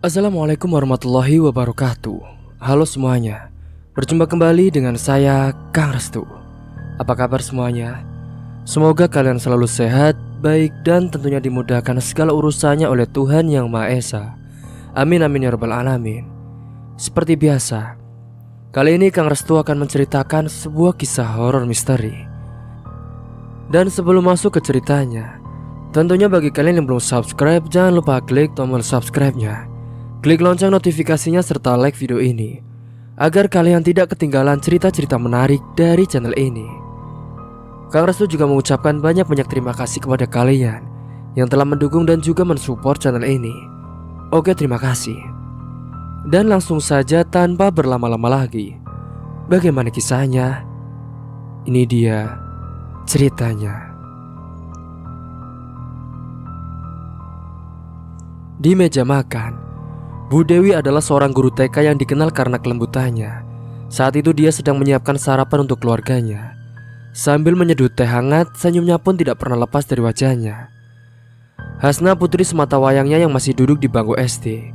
Assalamualaikum warahmatullahi wabarakatuh. Halo semuanya, berjumpa kembali dengan saya Kang Restu. Apa kabar semuanya? Semoga kalian selalu sehat, baik dan tentunya dimudahkan segala urusannya oleh Tuhan Yang Maha Esa. Amin amin ya rabbal alamin. Seperti biasa, kali ini Kang Restu akan menceritakan sebuah kisah horor misteri. Dan sebelum masuk ke ceritanya, tentunya bagi kalian yang belum subscribe, jangan lupa klik tombol subscribe-nya. Klik lonceng notifikasinya serta like video ini agar kalian tidak ketinggalan cerita-cerita menarik dari channel ini. Kang Restu juga mengucapkan banyak terima kasih kepada kalian yang telah mendukung dan juga mensupport channel ini. Oke, terima kasih. Dan langsung saja tanpa berlama-lama lagi, bagaimana kisahnya? Ini dia ceritanya. Di meja makan, Bu Dewi adalah seorang guru TK yang dikenal karena kelembutannya. Saat itu dia sedang menyiapkan sarapan untuk keluarganya. Sambil menyeduh teh hangat, senyumnya pun tidak pernah lepas dari wajahnya. Hasna, putri semata wayangnya yang masih duduk di bangku SD,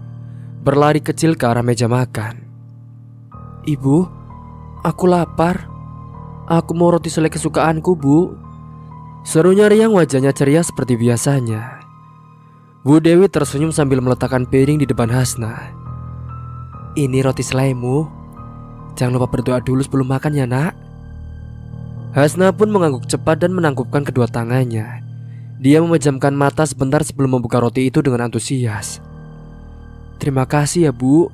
berlari kecil ke arah meja makan. "Ibu, aku lapar. Aku mau roti selai kesukaanku, Bu," serunya riang, wajahnya ceria seperti biasanya. Bu Dewi tersenyum sambil meletakkan piring di depan Hasna. "Ini roti selaimu. Jangan lupa berdoa dulu sebelum makan ya, Nak." Hasna pun mengangguk cepat dan menangkupkan kedua tangannya. Dia memejamkan mata sebentar sebelum membuka roti itu dengan antusias. "Terima kasih ya, Bu,"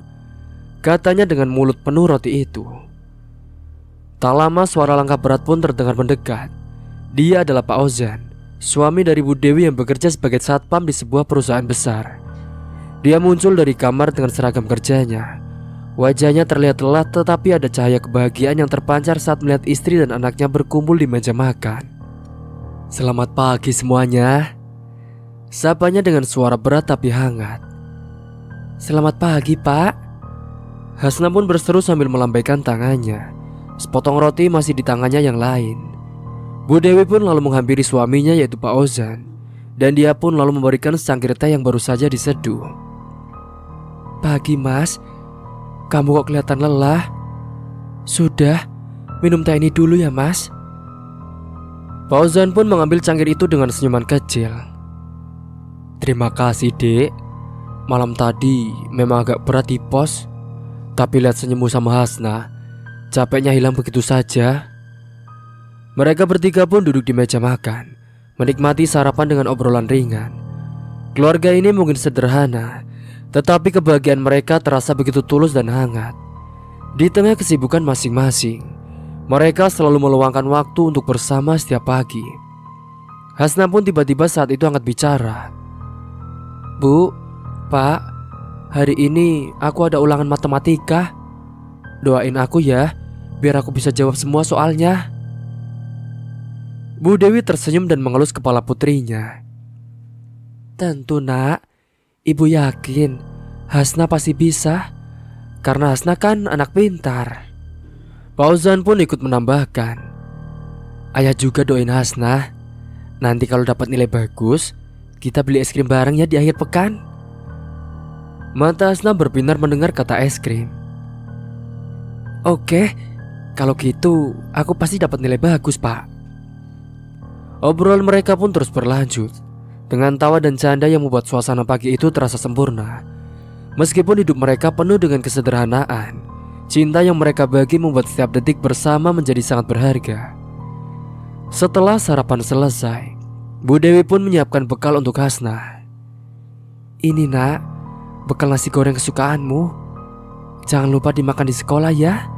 katanya dengan mulut penuh roti itu. Tak lama suara langkah berat pun terdengar mendekat. Dia adalah Pak Ozan, suami dari Bu Dewi yang bekerja sebagai satpam di sebuah perusahaan besar. Dia muncul dari kamar dengan seragam kerjanya. Wajahnya terlihat lelah, tetapi ada cahaya kebahagiaan yang terpancar saat melihat istri dan anaknya berkumpul di meja makan. "Selamat pagi semuanya," sapanya dengan suara berat tapi hangat. "Selamat pagi, Pak." Hasna pun berseru sambil melambaikan tangannya. Sepotong roti masih di tangannya yang lain. Bu Dewi pun lalu menghampiri suaminya yaitu Pak Ozan, dan dia pun lalu memberikan secangkir teh yang baru saja diseduh. "Pagi, Mas. Kamu kok kelihatan lelah? Sudah, minum teh ini dulu ya, Mas." Pak Ozan pun mengambil cangkir itu dengan senyuman kecil. "Terima kasih, Dek. Malam tadi memang agak berat di pos, tapi lihat senyummu sama Hasna, capeknya hilang begitu saja." Mereka bertiga pun duduk di meja makan, menikmati sarapan dengan obrolan ringan. Keluarga ini mungkin sederhana, tetapi kebahagiaan mereka terasa begitu tulus dan hangat. Di tengah kesibukan masing-masing, mereka selalu meluangkan waktu untuk bersama setiap pagi. Hasna pun tiba-tiba saat itu angkat bicara. "Bu, Pak, hari ini aku ada ulangan matematika. Doain aku ya, biar aku bisa jawab semua soalnya." Bu Dewi tersenyum dan mengelus kepala putrinya. "Tentu, Nak. Ibu yakin Hasna pasti bisa, karena Hasna kan anak pintar." Pak Ozan pun ikut menambahkan, "Ayah juga doain Hasna. Nanti kalau dapat nilai bagus, kita beli es krim bareng ya di akhir pekan." Mata Hasna berbinar mendengar kata es krim. "Oke, kalau gitu aku pasti dapat nilai bagus, Pak." Obrolan mereka pun terus berlanjut dengan tawa dan canda yang membuat suasana pagi itu terasa sempurna. Meskipun hidup mereka penuh dengan kesederhanaan, cinta yang mereka bagi membuat setiap detik bersama menjadi sangat berharga. Setelah sarapan selesai, Bu Dewi pun menyiapkan bekal untuk Hasna. "Ini, Nak, bekal nasi goreng kesukaanmu. Jangan lupa dimakan di sekolah ya,"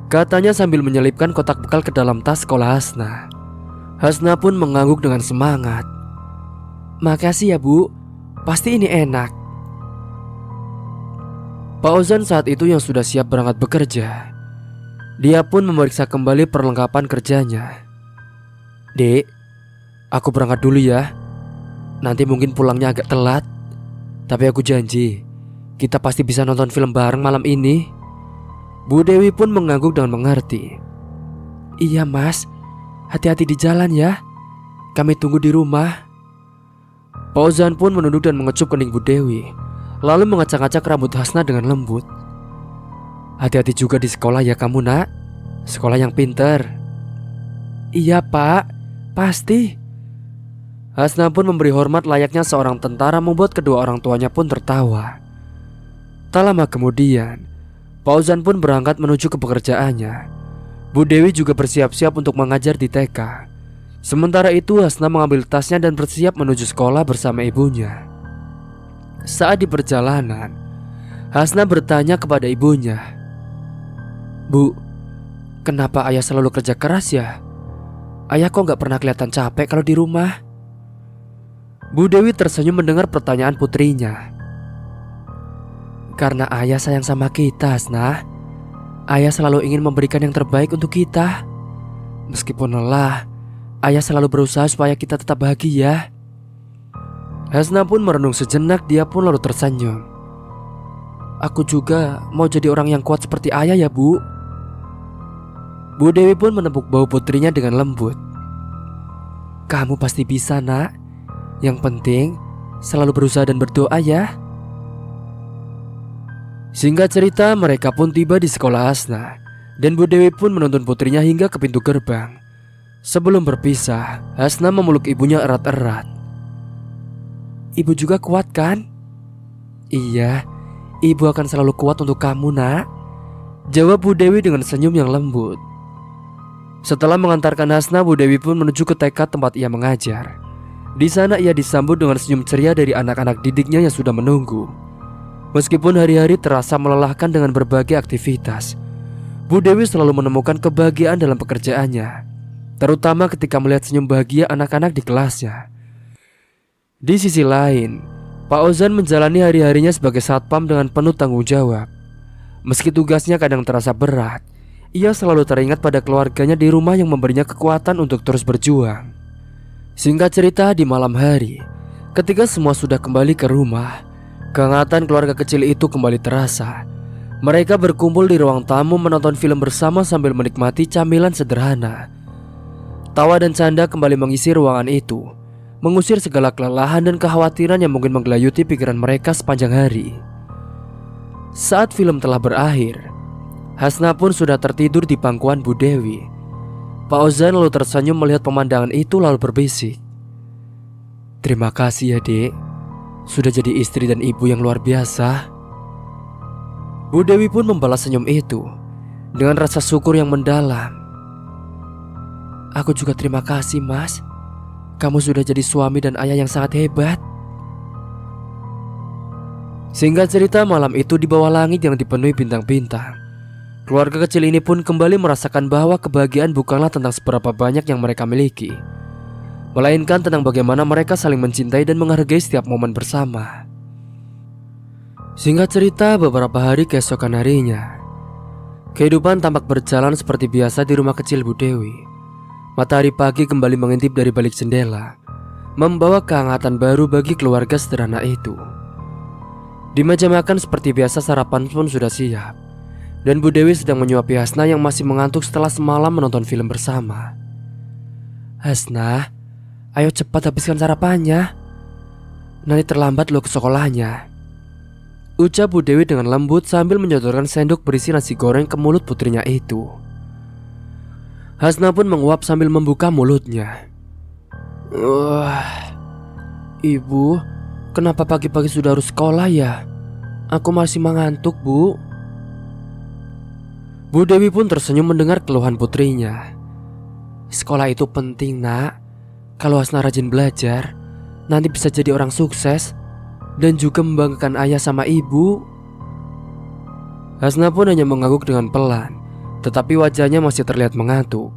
katanya sambil menyelipkan kotak bekal ke dalam tas sekolah Hasna. Hasna pun mengangguk dengan semangat. "Makasih ya, Bu. Pasti ini enak." Pak Ozan saat itu yang sudah siap berangkat bekerja. Dia pun memeriksa kembali perlengkapan kerjanya. "Dek, aku berangkat dulu ya. Nanti mungkin pulangnya agak telat, tapi aku janji kita pasti bisa nonton film bareng malam ini." Bu Dewi pun mengangguk dengan mengerti. "Iya, Mas. Hati-hati di jalan ya. Kami tunggu di rumah." Pak Ozan pun menunduk dan mengecup kening Bu Dewi. lalu mengacak-acak rambut Hasna dengan lembut. "Hati-hati juga di sekolah ya kamu, Nak. Sekolah yang pinter." "Iya Pak, pasti." Hasna pun memberi hormat layaknya seorang tentara, membuat kedua orang tuanya pun tertawa. Tak lama kemudian, Pak Ozan pun berangkat menuju ke pekerjaannya. Bu Dewi juga bersiap-siap untuk mengajar di TK. Sementara itu Hasna mengambil tasnya dan bersiap menuju sekolah bersama ibunya. Saat di perjalanan, Hasna bertanya kepada ibunya, "Bu, kenapa ayah selalu kerja keras ya? Ayah kok gak pernah kelihatan capek kalau di rumah?" Bu Dewi tersenyum mendengar pertanyaan putrinya. "Karena ayah sayang sama kita, Hasna. Ayah selalu ingin memberikan yang terbaik untuk kita. Meskipun lelah, ayah selalu berusaha supaya kita tetap bahagia." Hasna pun merenung sejenak, dia pun lalu tersenyum. "Aku juga mau jadi orang yang kuat seperti ayah ya, Bu." Bu Dewi pun menepuk bahu putrinya dengan lembut. "Kamu pasti bisa, Nak. Yang penting selalu berusaha dan berdoa ya." Singkat cerita, mereka pun tiba di sekolah Hasna, dan Bu Dewi pun menuntun putrinya hingga ke pintu gerbang. Sebelum berpisah, Hasna memeluk ibunya erat-erat. "Ibu juga kuat kan?" "Iya, ibu akan selalu kuat untuk kamu, Nak," jawab Bu Dewi dengan senyum yang lembut. Setelah mengantarkan Hasna, Bu Dewi pun menuju ke TK tempat ia mengajar. Di sana ia disambut dengan senyum ceria dari anak-anak didiknya yang sudah menunggu. Meskipun hari-hari terasa melelahkan dengan berbagai aktivitas, Bu Dewi selalu menemukan kebahagiaan dalam pekerjaannya, terutama ketika melihat senyum bahagia anak-anak di kelasnya. Di sisi lain, Pak Ozan menjalani hari-harinya sebagai satpam dengan penuh tanggung jawab. Meski tugasnya kadang terasa berat, ia selalu teringat pada keluarganya di rumah yang memberinya kekuatan untuk terus berjuang. Singkat cerita, di malam hari, ketika semua sudah kembali ke rumah, kehangatan keluarga kecil itu kembali terasa. Mereka berkumpul di ruang tamu menonton film bersama sambil menikmati camilan sederhana. Tawa dan canda kembali mengisi ruangan itu, mengusir segala kelelahan dan kekhawatiran yang mungkin menggelayuti pikiran mereka sepanjang hari. Saat film telah berakhir, Hasna pun sudah tertidur di pangkuan Bu Dewi. Pak Ozan lalu tersenyum melihat pemandangan itu lalu berbisik, "Terima kasih ya, Dek. Sudah jadi istri dan ibu yang luar biasa." Bu Dewi pun membalas senyum itu dengan rasa syukur yang mendalam. "Aku juga terima kasih, Mas. Kamu sudah jadi suami dan ayah yang sangat hebat." Singkat cerita, malam itu di bawah langit yang dipenuhi bintang-bintang, keluarga kecil ini pun kembali merasakan bahwa kebahagiaan bukanlah tentang seberapa banyak yang mereka miliki, melainkan tentang bagaimana mereka saling mencintai dan menghargai setiap momen bersama. Singkat cerita, beberapa hari keesokan harinya, kehidupan tampak berjalan seperti biasa di rumah kecil Bu Dewi. Matahari pagi kembali mengintip dari balik jendela, membawa kehangatan baru bagi keluarga sederhana itu. Di meja makan seperti biasa, sarapan pun sudah siap, dan Bu Dewi sedang menyuapi Hasna yang masih mengantuk setelah semalam menonton film bersama. "Hasna, ayo cepat habiskan sarapannya. Nanti terlambat lo ke sekolahnya," ucap Bu Dewi dengan lembut sambil menyodorkan sendok berisi nasi goreng ke mulut putrinya itu. Hasna pun menguap sambil membuka mulutnya. "Ibu, kenapa pagi-pagi sudah harus sekolah ya? Aku masih mengantuk, Bu." Bu Dewi pun tersenyum mendengar keluhan putrinya. "Sekolah itu penting, Nak. Kalau Hasna rajin belajar, nanti bisa jadi orang sukses dan juga membanggakan ayah sama ibu." Hasna pun hanya mengangguk dengan pelan, tetapi wajahnya masih terlihat mengantuk.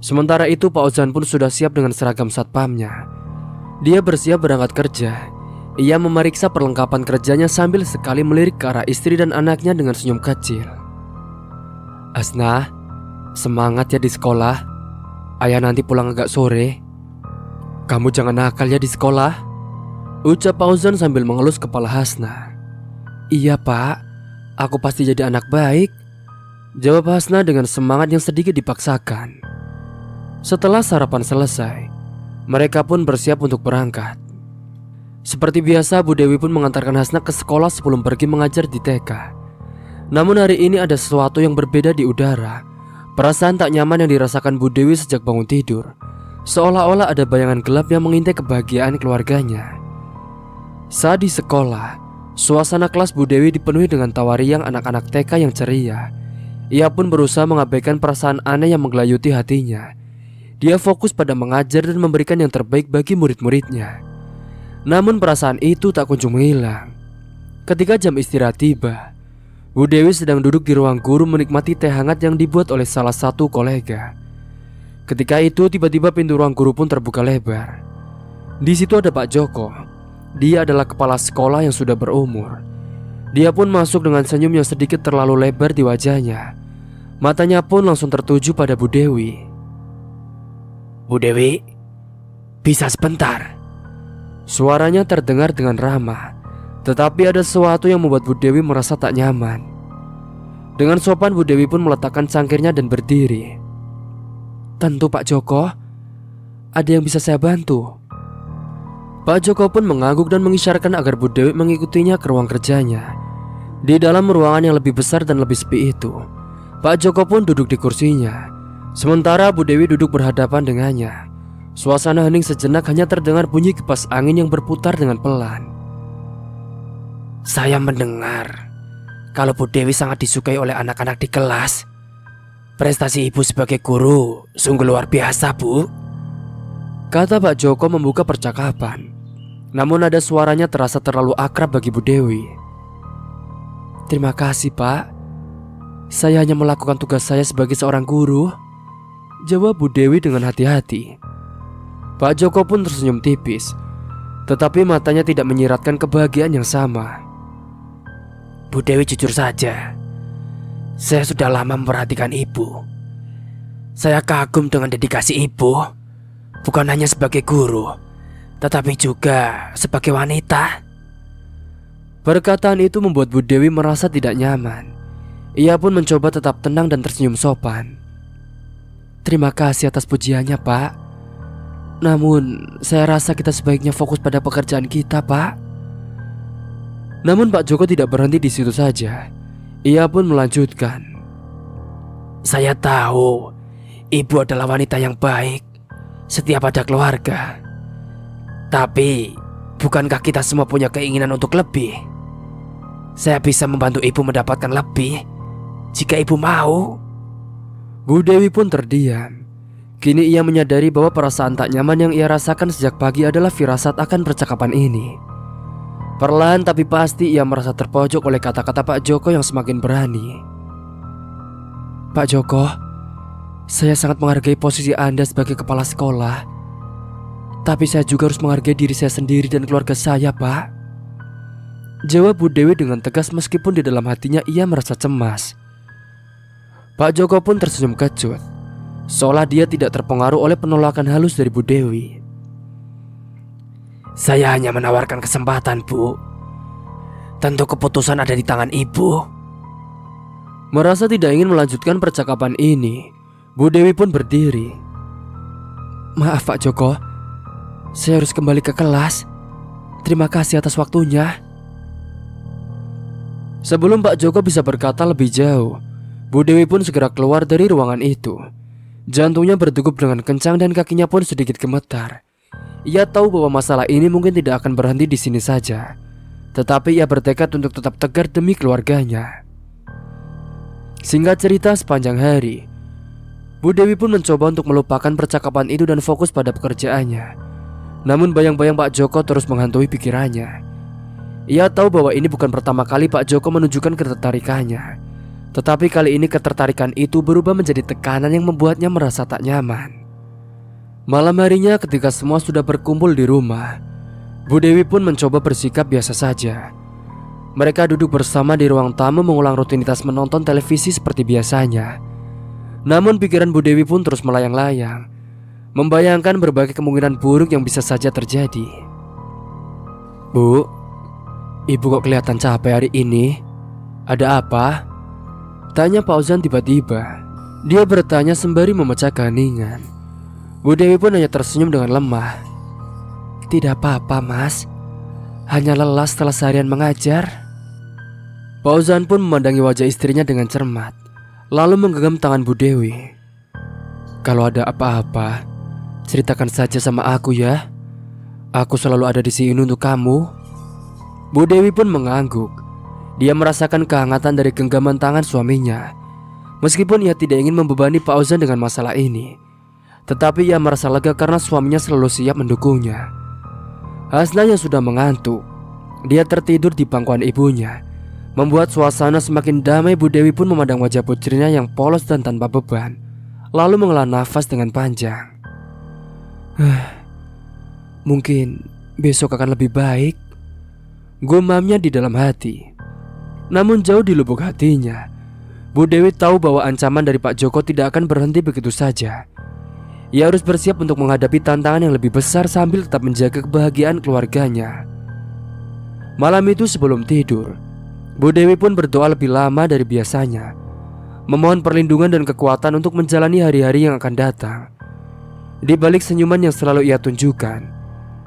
Sementara itu Pak Ozan pun sudah siap dengan seragam satpamnya. Dia bersiap berangkat kerja. Ia memeriksa perlengkapan kerjanya sambil sekali melirik ke arah istri dan anaknya dengan senyum kecil. "Hasna, semangat ya di sekolah. Ayah nanti pulang agak sore. Kamu jangan nakal ya di sekolah," ucap Pak Ozan sambil mengelus kepala Hasna. "Iya Pak, aku pasti jadi anak baik," jawab Hasna dengan semangat yang sedikit dipaksakan. Setelah sarapan selesai, mereka pun bersiap untuk berangkat. Seperti biasa, Bu Dewi pun mengantarkan Hasna ke sekolah sebelum pergi mengajar di TK. Namun hari ini ada sesuatu yang berbeda di udara. Perasaan tak nyaman yang dirasakan Bu Dewi sejak bangun tidur. Seolah-olah ada bayangan gelap yang mengintai kebahagiaan keluarganya. Saat di sekolah, suasana kelas Bu Dewi dipenuhi dengan tawa riang anak-anak TK yang ceria. Ia pun berusaha mengabaikan perasaan aneh yang menggelayuti hatinya. Dia fokus pada mengajar dan memberikan yang terbaik bagi murid-muridnya. Namun perasaan itu tak kunjung hilang. Ketika jam istirahat tiba, Bu Dewi sedang duduk di ruang guru menikmati teh hangat yang dibuat oleh salah satu kolega. Ketika itu tiba-tiba pintu ruang guru pun terbuka lebar. Di situ ada Pak Joko. Dia adalah kepala sekolah yang sudah berumur. Dia pun masuk dengan senyum yang sedikit terlalu lebar di wajahnya. Matanya pun langsung tertuju pada Bu Dewi. "Bu Dewi, bisa sebentar?" Suaranya terdengar dengan ramah, tetapi ada sesuatu yang membuat Bu Dewi merasa tak nyaman. Dengan sopan Bu Dewi pun meletakkan cangkirnya dan berdiri. "Tentu Pak Joko, ada yang bisa saya bantu?" Pak Joko pun mengangguk dan mengisyaratkan agar Bu Dewi mengikutinya ke ruang kerjanya. Di dalam ruangan yang lebih besar dan lebih sepi itu, Pak Joko pun duduk di kursinya, sementara Bu Dewi duduk berhadapan dengannya. Suasana hening sejenak, hanya terdengar bunyi kipas angin yang berputar dengan pelan. "Saya mendengar kalau Bu Dewi sangat disukai oleh anak-anak di kelas. Prestasi ibu sebagai guru sungguh luar biasa, Bu," kata Pak Joko membuka percakapan. Namun nada suaranya terasa terlalu akrab bagi Bu Dewi. "Terima kasih, Pak. Saya hanya melakukan tugas saya sebagai seorang guru," jawab Bu Dewi dengan hati-hati. Pak Joko pun tersenyum tipis, tetapi matanya tidak menyiratkan kebahagiaan yang sama. "Bu Dewi, jujur saja, saya sudah lama memperhatikan ibu. Saya kagum dengan dedikasi ibu, bukan hanya sebagai guru, tetapi juga sebagai wanita." Perkataan itu membuat Bu Dewi merasa tidak nyaman. Ia pun mencoba tetap tenang dan tersenyum sopan. "Terima kasih atas pujiannya, Pak. Namun saya rasa kita sebaiknya fokus pada pekerjaan kita, Pak." Namun Pak Joko tidak berhenti di situ saja. Ia pun melanjutkan. "Saya tahu ibu adalah wanita yang baik, setia pada keluarga. Tapi bukankah kita semua punya keinginan untuk lebih? Saya bisa membantu ibu mendapatkan lebih jika ibu mau." Bu Dewi pun terdiam. Kini ia menyadari bahwa perasaan tak nyaman yang ia rasakan sejak pagi adalah firasat akan percakapan ini. Perlahan tapi pasti ia merasa terpojok oleh kata-kata Pak Joko yang semakin berani. "Pak Joko, saya sangat menghargai posisi Anda sebagai kepala sekolah. Tapi saya juga harus menghargai diri saya sendiri dan keluarga saya, Pak," jawab Bu Dewi dengan tegas meskipun di dalam hatinya ia merasa cemas. Pak Joko pun tersenyum kecut, seolah dia tidak terpengaruh oleh penolakan halus dari Bu Dewi. "Saya hanya menawarkan kesempatan, Bu. Tentu keputusan ada di tangan ibu." Merasa tidak ingin melanjutkan percakapan ini, Bu Dewi pun berdiri. "Maaf Pak Joko, saya harus kembali ke kelas. Terima kasih atas waktunya." Sebelum Pak Joko bisa berkata lebih jauh, Bu Dewi pun segera keluar dari ruangan itu. Jantungnya berdegup dengan kencang dan kakinya pun sedikit gemetar. Ia tahu bahwa masalah ini mungkin tidak akan berhenti di sini saja, tetapi ia bertekad untuk tetap tegar demi keluarganya. Singkat cerita, sepanjang hari Bu Dewi pun mencoba untuk melupakan percakapan itu dan fokus pada pekerjaannya. Namun bayang-bayang Pak Joko terus menghantui pikirannya. Ia tahu bahwa ini bukan pertama kali Pak Joko menunjukkan ketertarikannya, tetapi kali ini ketertarikan itu berubah menjadi tekanan yang membuatnya merasa tak nyaman. Malam harinya ketika semua sudah berkumpul di rumah, Bu Dewi pun mencoba bersikap biasa saja. Mereka duduk bersama di ruang tamu mengulang rutinitas menonton televisi seperti biasanya. Namun pikiran Bu Dewi pun terus melayang-layang, membayangkan berbagai kemungkinan buruk yang bisa saja terjadi. "Bu, ibu kok kelihatan capek hari ini? Ada apa?" tanya Fauzan tiba-tiba. Dia bertanya sembari memecah keheningan. Bu Dewi pun hanya tersenyum dengan lemah. "Tidak apa-apa, Mas. hanya lelah setelah seharian mengajar. Fauzan pun memandangi wajah istrinya dengan cermat, lalu menggenggam tangan Bu Dewi. Kalau ada apa-apa, ceritakan saja sama aku ya. Aku selalu ada di sini untuk kamu. Bu Dewi pun mengangguk. Dia merasakan kehangatan dari genggaman tangan suaminya. Meskipun ia tidak ingin membebani Fauzan dengan masalah ini, tetapi ia merasa lega karena suaminya selalu siap mendukungnya. Hasna yang sudah mengantuk, dia tertidur di pangkuan ibunya, membuat suasana semakin damai. Bu Dewi pun memandang wajah putrinya yang polos dan tanpa beban, lalu menghela nafas dengan panjang. Mungkin besok akan lebih baik, gumamnya di dalam hati. Namun jauh di lubuk hatinya, Bu Dewi tahu bahwa ancaman dari Pak Joko tidak akan berhenti begitu saja. Ia harus bersiap untuk menghadapi tantangan yang lebih besar sambil tetap menjaga kebahagiaan keluarganya. Malam itu sebelum tidur, Bu Dewi pun berdoa lebih lama dari biasanya, memohon perlindungan dan kekuatan untuk menjalani hari-hari yang akan datang. Di balik senyuman yang selalu ia tunjukkan,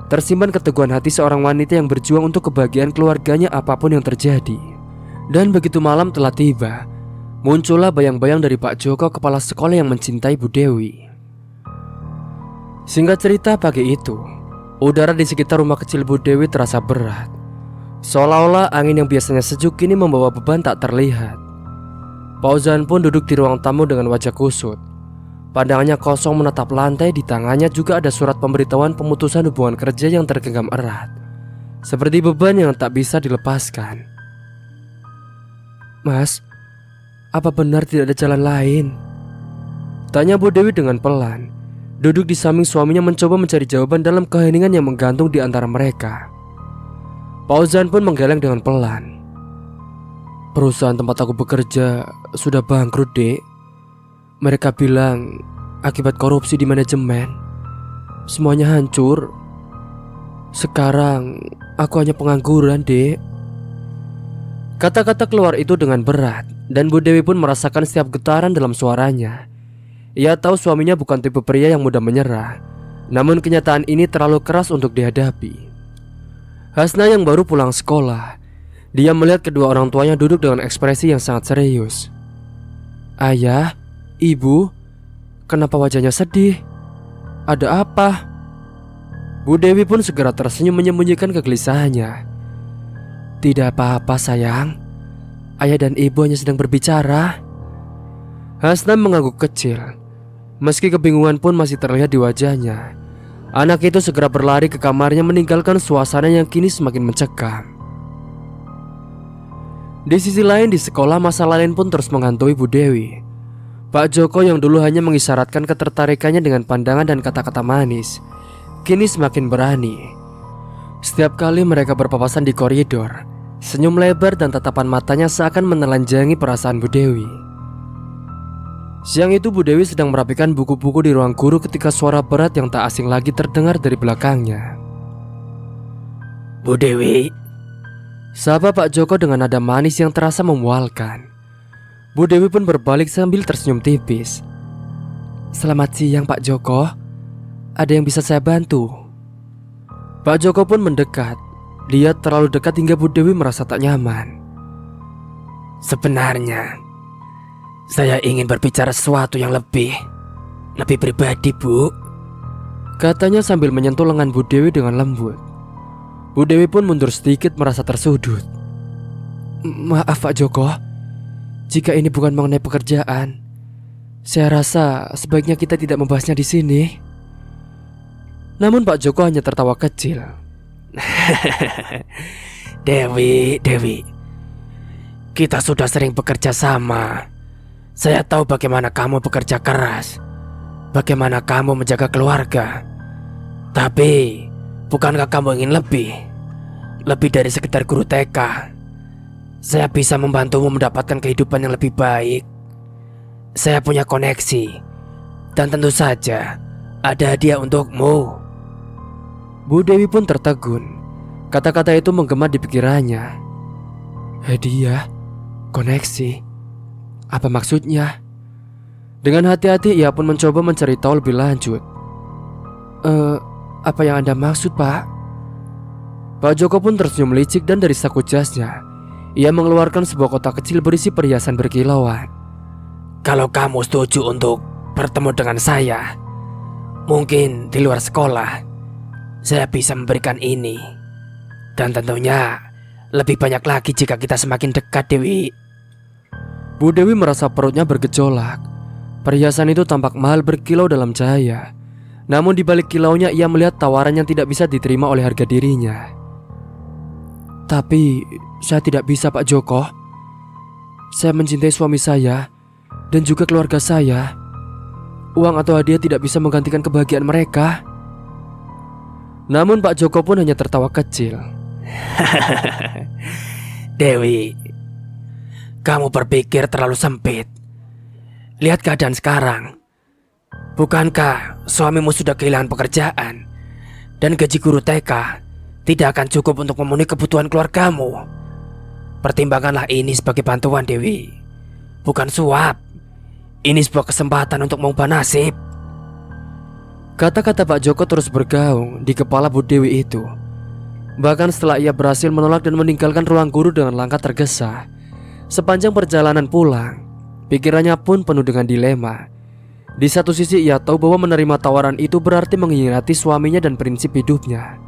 tersimpan keteguhan hati seorang wanita yang berjuang untuk kebahagiaan keluarganya apapun yang terjadi. Dan begitu malam telah tiba, muncullah bayang-bayang dari Pak Joko, kepala sekolah yang mencintai Bu Dewi. Singkat cerita, pagi itu udara di sekitar rumah kecil Bu Dewi terasa berat, seolah-olah angin yang biasanya sejuk kini membawa beban tak terlihat. Fauzan pun duduk di ruang tamu dengan wajah kusut. Pandangannya kosong menatap lantai. Di tangannya juga ada surat pemberitahuan pemutusan hubungan kerja yang tergenggam erat, seperti beban yang tak bisa dilepaskan. Mas, apa benar tidak ada jalan lain? Tanya Bu Dewi dengan pelan, duduk di samping suaminya mencoba mencari jawaban dalam keheningan yang menggantung di antara mereka. Fauzan pun menggeleng dengan pelan. Perusahaan tempat aku bekerja sudah bangkrut, Dek. Mereka bilang akibat korupsi di manajemen. Semuanya hancur. Sekarang aku hanya pengangguran, Dek. Kata-kata keluar itu dengan berat, dan Bu Dewi pun merasakan setiap getaran dalam suaranya. Ia tahu suaminya bukan tipe pria yang mudah menyerah, namun kenyataan ini terlalu keras untuk dihadapi. Hasna yang baru pulang sekolah, dia melihat kedua orang tuanya duduk dengan ekspresi yang sangat serius. Ayah, Ibu, kenapa wajahnya sedih? Ada apa? Bu Dewi pun segera tersenyum menyembunyikan kegelisahannya. Tidak apa-apa sayang, ayah dan ibu hanya sedang berbicara. Hasna mengangguk kecil. Meski kebingungan pun masih terlihat di wajahnya, anak itu segera berlari ke kamarnya meninggalkan suasana yang kini semakin mencekam. Di sisi lain di sekolah, masalah lain pun terus menghantui Bu Dewi. Pak Joko yang dulu hanya mengisyaratkan ketertarikannya dengan pandangan dan kata-kata manis, kini semakin berani. Setiap kali mereka berpapasan di koridor, senyum lebar dan tatapan matanya seakan menelanjangi perasaan Bu Dewi. Siang itu Bu Dewi sedang merapikan buku-buku di ruang guru ketika suara berat yang tak asing lagi terdengar dari belakangnya. Bu Dewi, sapa Pak Joko dengan nada manis yang terasa memualkan. Bu Dewi pun berbalik sambil tersenyum tipis. Selamat siang Pak Joko, ada yang bisa saya bantu? Pak Joko pun mendekat. Dia terlalu dekat hingga Bu Dewi merasa tak nyaman. Sebenarnya saya ingin berbicara sesuatu yang lebih pribadi, Bu, katanya sambil menyentuh lengan Bu Dewi dengan lembut. Bu Dewi pun mundur sedikit merasa tersudut. Maaf Pak Joko, jika ini bukan mengenai pekerjaan, saya rasa sebaiknya kita tidak membahasnya di sini. Namun Pak Joko hanya tertawa kecil. Dewi, kita sudah sering bekerja sama. Saya tahu bagaimana kamu bekerja keras, bagaimana kamu menjaga keluarga. Tapi, bukankah kamu ingin lebih dari sekedar guru TK? Saya bisa membantumu mendapatkan kehidupan yang lebih baik. Saya punya koneksi, dan tentu saja ada hadiah untukmu. Bu Dewi pun tertegun. Kata-kata itu menggema di pikirannya. Hadiah? Koneksi? Apa maksudnya? Dengan hati-hati ia pun mencoba mencari tahu lebih lanjut. Apa yang Anda maksud, Pak? Pak Joko pun tersenyum licik dan dari saku jasnya ia mengeluarkan sebuah kotak kecil berisi perhiasan berkilauan. Kalau kamu setuju untuk bertemu dengan saya, mungkin di luar sekolah, saya bisa memberikan ini. Dan tentunya lebih banyak lagi jika kita semakin dekat, Dewi. Bu Dewi merasa perutnya bergejolak. Perhiasan itu tampak mahal berkilau dalam cahaya. Namun di balik kilaunya ia melihat tawaran yang tidak bisa diterima oleh harga dirinya. Tapi saya tidak bisa, Pak Joko. Saya mencintai suami saya dan juga keluarga saya. Uang atau hadiah tidak bisa menggantikan kebahagiaan mereka. Namun Pak Joko pun hanya tertawa kecil. Dewi, kamu berpikir terlalu sempit. Lihat keadaan sekarang. Bukankah suamimu sudah kehilangan pekerjaan dan gaji guru TK tidak akan cukup untuk memenuhi kebutuhan keluargamu? Pertimbangkanlah ini sebagai bantuan, Dewi, bukan suap. Ini sebuah kesempatan untuk mengubah nasib. Kata-kata Pak Joko terus bergaung di kepala Bu Dewi itu. Bahkan setelah ia berhasil menolak dan meninggalkan ruang guru dengan langkah tergesa, sepanjang perjalanan pulang, pikirannya pun penuh dengan dilema. Di satu sisi ia tahu bahwa menerima tawaran itu berarti mengkhianati suaminya dan prinsip hidupnya.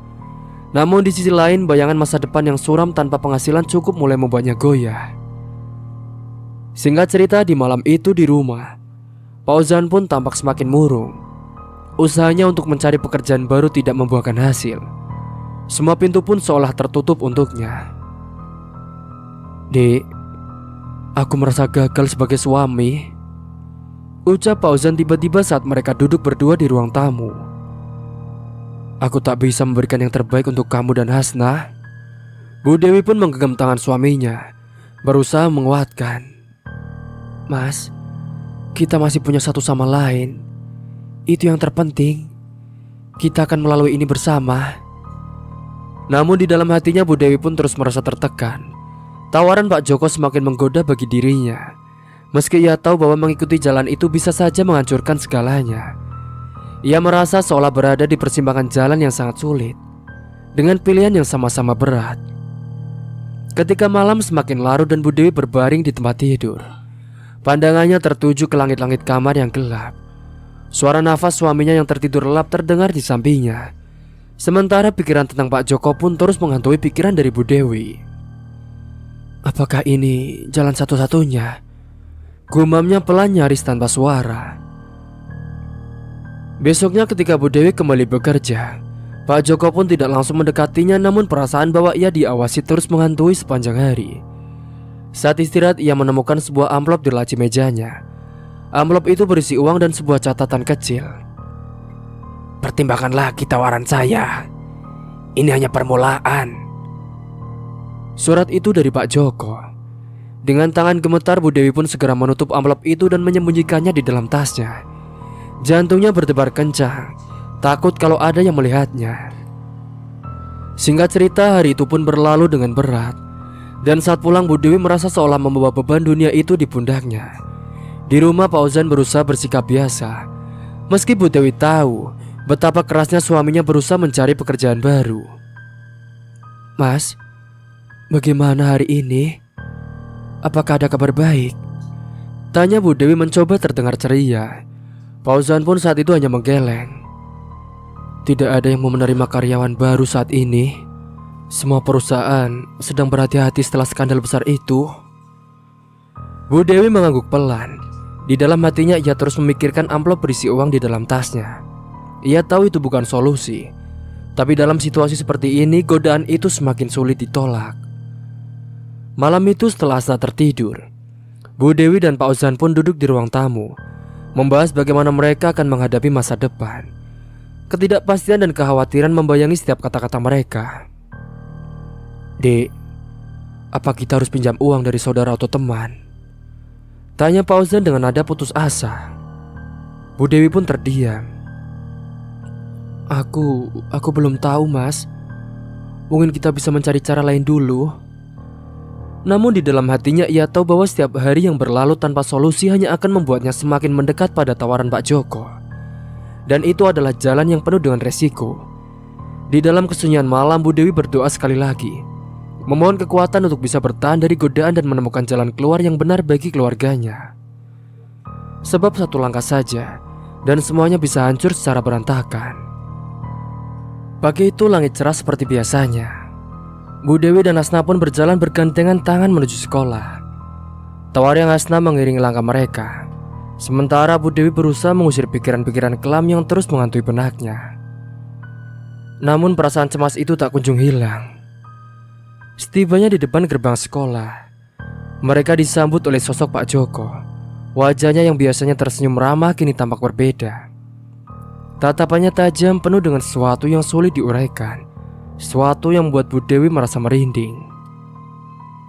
Namun di sisi lain bayangan masa depan yang suram tanpa penghasilan cukup mulai membuatnya goyah. Singkat cerita, di malam itu di rumah, Pak Ozan pun tampak semakin murung. Usahanya untuk mencari pekerjaan baru tidak membuahkan hasil. Semua pintu pun seolah tertutup untuknya. Dek, aku merasa gagal sebagai suami, ucap Pak Ozan tiba-tiba saat mereka duduk berdua di ruang tamu. Aku tak bisa memberikan yang terbaik untuk kamu dan Hasna. Bu Dewi pun menggenggam tangan suaminya, berusaha menguatkan. Mas, kita masih punya satu sama lain. Itu yang terpenting. Kita akan melalui ini bersama. Namun di dalam hatinya Bu Dewi pun terus merasa tertekan. Tawaran Pak Joko semakin menggoda bagi dirinya. Meski ia tahu bahwa mengikuti jalan itu bisa saja menghancurkan segalanya. Ia merasa seolah berada di persimpangan jalan yang sangat sulit, dengan pilihan yang sama-sama berat. Ketika malam semakin larut dan Bu Dewi berbaring di tempat tidur, pandangannya tertuju ke langit-langit kamar yang gelap. Suara nafas suaminya yang tertidur lelap terdengar di sampingnya. Sementara pikiran tentang Pak Joko pun terus menghantui pikiran dari Bu Dewi. Apakah ini jalan satu-satunya? Gumamnya pelan nyaris tanpa suara. Besoknya ketika Bu Dewi kembali bekerja, Pak Joko pun tidak langsung mendekatinya, namun perasaan bahwa ia diawasi terus menghantui sepanjang hari. Saat istirahat ia menemukan sebuah amplop di laci mejanya. Amplop itu berisi uang dan sebuah catatan kecil. Pertimbangkan lagi tawaran saya. Ini hanya permulaan. Surat itu dari Pak Joko. Dengan tangan gemetar Bu Dewi pun segera menutup amplop itu dan menyembunyikannya di dalam tasnya. Jantungnya berdebar kencang, takut kalau ada yang melihatnya. Singkat cerita, hari itu pun berlalu dengan berat. Dan saat pulang Bu Dewi merasa seolah membawa beban dunia itu di pundaknya. Di rumah Pak Ozan berusaha bersikap biasa. Meski Bu Dewi tahu betapa kerasnya suaminya berusaha mencari pekerjaan baru. Mas, bagaimana hari ini? Apakah ada kabar baik? Tanya Bu Dewi mencoba terdengar ceria. Pak Ozan pun saat itu hanya menggeleng. Tidak ada yang mau menerima karyawan baru saat ini. Semua perusahaan sedang berhati-hati setelah skandal besar itu. Bu Dewi mengangguk pelan. Di dalam hatinya ia terus memikirkan amplop berisi uang di dalam tasnya. Ia tahu itu bukan solusi, tapi dalam situasi seperti ini godaan itu semakin sulit ditolak. Malam itu setelah Hasna tertidur, Bu Dewi dan Pak Ozan pun duduk di ruang tamu, membahas bagaimana mereka akan menghadapi masa depan. Ketidakpastian dan kekhawatiran membayangi setiap kata-kata mereka. Dek, apa kita harus pinjam uang dari saudara atau teman? Tanya Pak Ozan dengan nada putus asa. Bu Dewi pun terdiam. Aku belum tahu, Mas. Mungkin kita bisa mencari cara lain dulu. Namun di dalam hatinya ia tahu bahwa setiap hari yang berlalu tanpa solusi hanya akan membuatnya semakin mendekat pada tawaran Pak Joko. Dan itu adalah jalan yang penuh dengan resiko. Di dalam kesunyian malam, Bu Dewi berdoa sekali lagi, memohon kekuatan untuk bisa bertahan dari godaan dan menemukan jalan keluar yang benar bagi keluarganya. Sebab satu langkah saja dan semuanya bisa hancur secara berantakan. Pagi itu langit cerah seperti biasanya. Bu Dewi dan Hasna pun berjalan bergandengan tangan menuju sekolah. Tawari yang Hasna mengiringi langkah mereka. Sementara Bu Dewi berusaha mengusir pikiran-pikiran kelam yang terus menghantui benaknya. Namun perasaan cemas itu tak kunjung hilang. Setibanya di depan gerbang sekolah, mereka disambut oleh sosok Pak Joko. Wajahnya yang biasanya tersenyum ramah kini tampak berbeda. Tatapannya tajam, penuh dengan sesuatu yang sulit diuraikan. Sesuatu yang membuat Bu Dewi merasa merinding.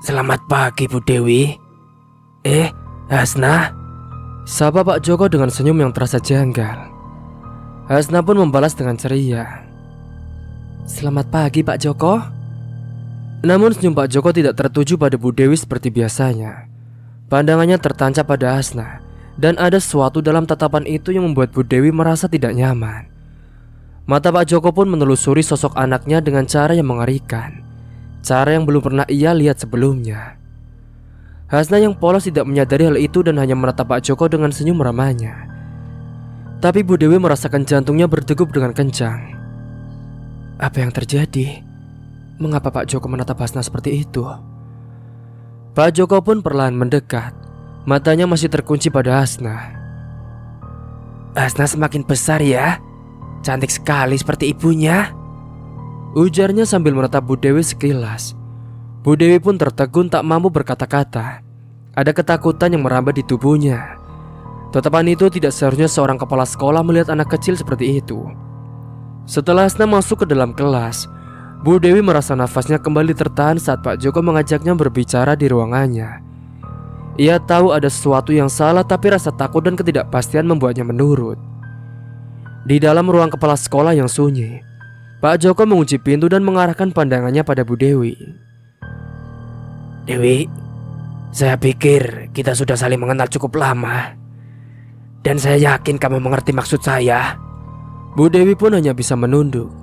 Selamat pagi, Bu Dewi. Hasna? Sapa Pak Joko dengan senyum yang terasa janggal. Hasna pun membalas dengan ceria. Selamat pagi, Pak Joko. Namun senyum Pak Joko tidak tertuju pada Bu Dewi seperti biasanya. Pandangannya tertancap pada Hasna, dan ada sesuatu dalam tatapan itu yang membuat Bu Dewi merasa tidak nyaman. Mata Pak Joko pun menelusuri sosok anaknya dengan cara yang mengerikan, cara yang belum pernah ia lihat sebelumnya. Hasna yang polos tidak menyadari hal itu dan hanya menatap Pak Joko dengan senyum ramahnya. Tapi Bu Dewi merasakan jantungnya berdegup dengan kencang. Apa yang terjadi? Mengapa Pak Joko menatap Hasna seperti itu? Pak Joko pun perlahan mendekat. Matanya masih terkunci pada Hasna. Hasna semakin besar ya. Cantik sekali seperti ibunya, ujarnya sambil menatap Bu Dewi sekilas. Bu Dewi pun tertegun tak mampu berkata-kata. Ada ketakutan yang merambat di tubuhnya. Tatapan itu tidak seharusnya seorang kepala sekolah melihat anak kecil seperti itu. Setelah Hasna masuk ke dalam kelas, Bu Dewi merasa nafasnya kembali tertahan saat Pak Joko mengajaknya berbicara di ruangannya. Ia tahu ada sesuatu yang salah, tapi rasa takut dan ketidakpastian membuatnya menurut. Di dalam ruang kepala sekolah yang sunyi, Pak Joko mengunci pintu dan mengarahkan pandangannya pada Bu Dewi. Dewi, saya pikir kita sudah saling mengenal cukup lama, dan saya yakin kamu mengerti maksud saya. Bu Dewi pun hanya bisa menunduk,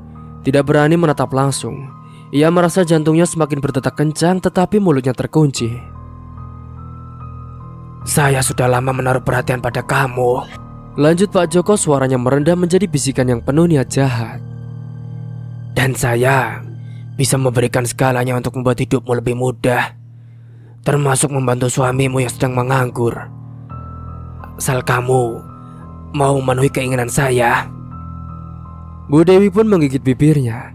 tidak berani menatap langsung. Ia merasa jantungnya semakin berdetak kencang, tetapi mulutnya terkunci. Saya sudah lama menaruh perhatian pada kamu, lanjut Pak Joko, suaranya merendah menjadi bisikan yang penuh niat jahat. Dan saya bisa memberikan segalanya untuk membuat hidupmu lebih mudah, termasuk membantu suamimu yang sedang menganggur. Asal kamu mau memenuhi keinginan saya. Bu Dewi pun menggigit bibirnya.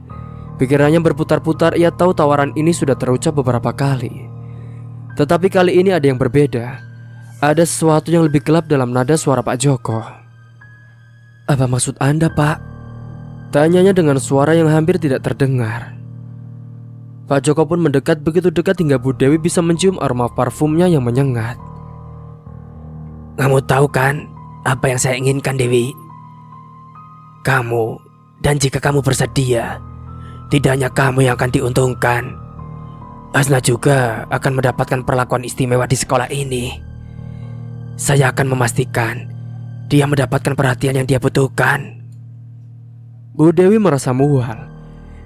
Pikirannya berputar-putar. Ia tahu tawaran ini sudah terucap beberapa kali, tetapi kali ini ada yang berbeda. Ada sesuatu yang lebih gelap dalam nada suara Pak Joko. Apa maksud Anda, Pak? Tanyanya dengan suara yang hampir tidak terdengar. Pak Joko pun mendekat begitu dekat hingga Bu Dewi bisa mencium aroma parfumnya yang menyengat. Kamu tahu kan apa yang saya inginkan, Dewi? Kamu, dan jika kamu bersedia, tidak hanya kamu yang akan diuntungkan, Hasna juga akan mendapatkan perlakuan istimewa di sekolah ini. Saya akan memastikan dia mendapatkan perhatian yang dia butuhkan. Bu Dewi merasa mual.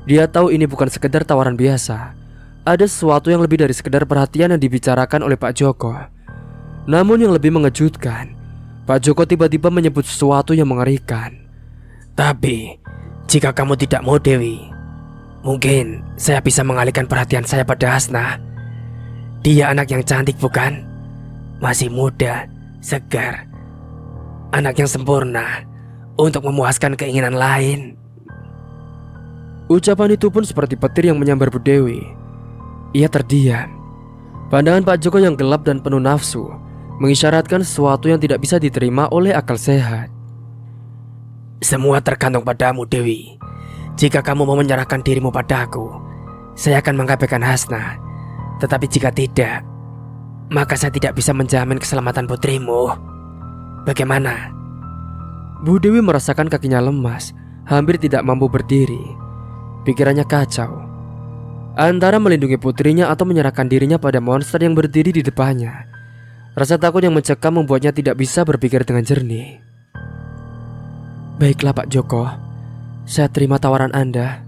Dia tahu ini bukan sekedar tawaran biasa. Ada sesuatu yang lebih dari sekedar perhatian yang dibicarakan oleh Pak Joko. Namun yang lebih mengejutkan, Pak Joko tiba-tiba menyebut sesuatu yang mengerikan. Tapi jika kamu tidak mau, Dewi, mungkin saya bisa mengalihkan perhatian saya pada Hasna. Dia anak yang cantik, bukan? Masih muda, segar, anak yang sempurna untuk memuaskan keinginan lain. Ucapan itu pun seperti petir yang menyambar Bu Dewi. Ia terdiam. Pandangan Pak Joko yang gelap dan penuh nafsu mengisyaratkan sesuatu yang tidak bisa diterima oleh akal sehat. Semua tergantung padamu, Dewi. Jika kamu mau menyerahkan dirimu padaku, saya akan mengabaikan Hasna. Tetapi jika tidak, maka saya tidak bisa menjamin keselamatan putrimu. Bagaimana? Bu Dewi merasakan kakinya lemas, hampir tidak mampu berdiri. Pikirannya kacau, antara melindungi putrinya atau menyerahkan dirinya pada monster yang berdiri di depannya. Rasa takut yang mencekam membuatnya tidak bisa berpikir dengan jernih. Baiklah Pak Joko, saya terima tawaran Anda.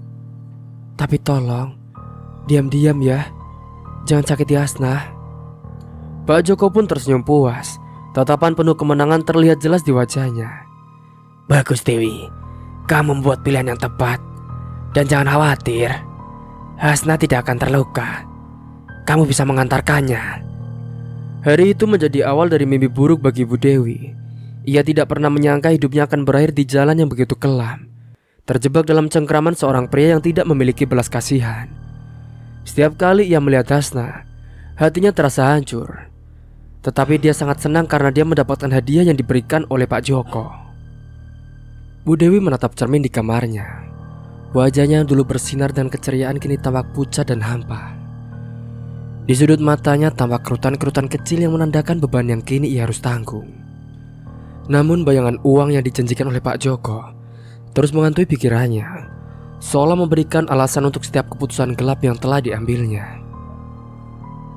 Tapi tolong, diam-diam ya. Jangan sakiti Hasna. Pak Joko pun tersenyum puas. Tatapan penuh kemenangan terlihat jelas di wajahnya. Bagus Dewi, kamu membuat pilihan yang tepat. Dan jangan khawatir, Hasna tidak akan terluka. Kamu bisa mengantarkannya. Hari itu menjadi awal dari mimpi buruk bagi Bu Dewi. Ia tidak pernah menyangka hidupnya akan berakhir di jalan yang begitu kelam, terjebak dalam cengkraman seorang pria yang tidak memiliki belas kasihan. Setiap kali ia melihat Hasna, hatinya terasa hancur. Tetapi dia sangat senang karena dia mendapatkan hadiah yang diberikan oleh Pak Joko. Bu Dewi menatap cermin di kamarnya. Wajahnya yang dulu bersinar dan keceriaan kini tampak pucat dan hampa. Di sudut matanya tampak kerutan-kerutan kecil yang menandakan beban yang kini ia harus tanggung. Namun bayangan uang yang dijanjikan oleh Pak Joko terus menghantui pikirannya, seolah memberikan alasan untuk setiap keputusan gelap yang telah diambilnya.